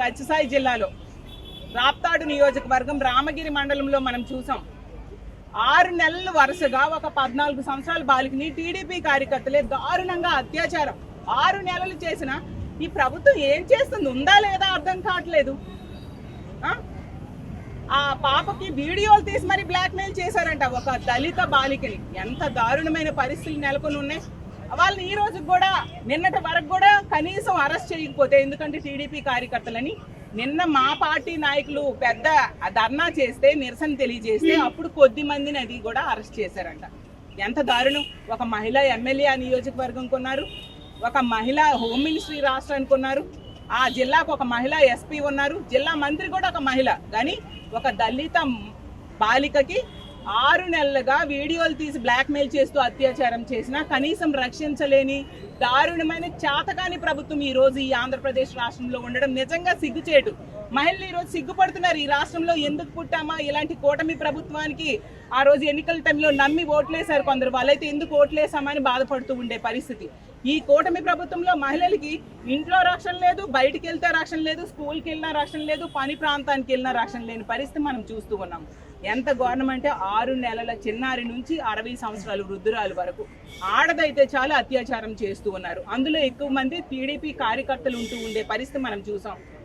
సత్యసాయి జిల్లాలో రాప్తాడు నియోజకవర్గం రామగిరి మండలంలో మనం చూసాం. 6 నెలలు వరుసగా ఒక 14 సంవత్సరాల బాలికని టీడీపీ కార్యకర్తలే దారుణంగా అత్యాచారం 6 నెలలు చేసిన ఈ ప్రభుత్వం ఏం చేస్తుంది, ఉందా లేదా అర్థం కావట్లేదు. ఆ పాపకి వీడియోలు తీసి మరి బ్లాక్మెయిల్ చేశారంట ఒక దళిత బాలికని. ఎంత దారుణమైన పరిస్థితులు నెలకొని ఉన్నాయి. వాళ్ళని ఈ రోజు కూడా నిన్నటి వరకు కూడా కనీసం అరెస్ట్ చేయకపోతే, ఎందుకంటే టీడీపీ కార్యకర్తలని నిన్న మా పార్టీ నాయకులు పెద్ద ధర్నా చేస్తే, నిరసన తెలియజేస్తే అప్పుడు కొద్ది మందిని అది కూడా అరెస్ట్ చేశారంట. ఎంత దారుణం. ఒక మహిళా ఎమ్మెల్యే నియోజకవర్గం కొన్నారు, ఒక మహిళా హోమ్ మినిస్ట్రీ రాష్ట్రానికి ఉన్నారు, ఆ జిల్లాకు ఒక మహిళా ఎస్పీ ఉన్నారు, జిల్లా మంత్రి కూడా ఒక మహిళ. కానీ ఒక దళిత బాలికకి 6 నెలలుగా వీడియోలు తీసి బ్లాక్మెయిల్ చేస్తూ అత్యాచారం చేసినా కనీసం రక్షించలేని దారుణమైన చాతకాని ప్రభుత్వం ఈ రోజు ఈ ఆంధ్రప్రదేశ్ రాష్ట్రంలో ఉండడం నిజంగా సిగ్గుచేటు. మహిళలు ఈ రోజు సిగ్గుపడుతున్నారు. ఈ రాష్ట్రంలో ఎందుకు పుట్టామా, ఇలాంటి కూటమి ప్రభుత్వానికి ఆ రోజు ఎన్నికల టైంలో నమ్మి ఓట్లేశారు కొందరు, వాళ్ళైతే ఎందుకు ఓట్లేసామని బాధపడుతూ ఉండే పరిస్థితి. ఈ కూటమి ప్రభుత్వంలో మహిళలకి ఇంట్లో రక్షణ లేదు, బయటికి వెళ్తే రక్షణ లేదు, స్కూల్కి వెళ్ళినా రక్షణ లేదు, పని ప్రాంతానికి వెళ్ళినా రక్షణ లేని పరిస్థితి మనం చూస్తూ ఉన్నాం. ఎంత గవర్నమెంట్ 6 నెలల చిన్నారి నుంచి 60 సంవత్సరాలు వృద్ధురాలు వరకు ఆడదైతే చాలా అత్యాచారం చేస్తూ ఉన్నారు. అందులో ఎక్కువ మంది టీడీపీ కార్యకర్తలు ఉంటూ ఉండే పరిస్థితి మనం చూసాం.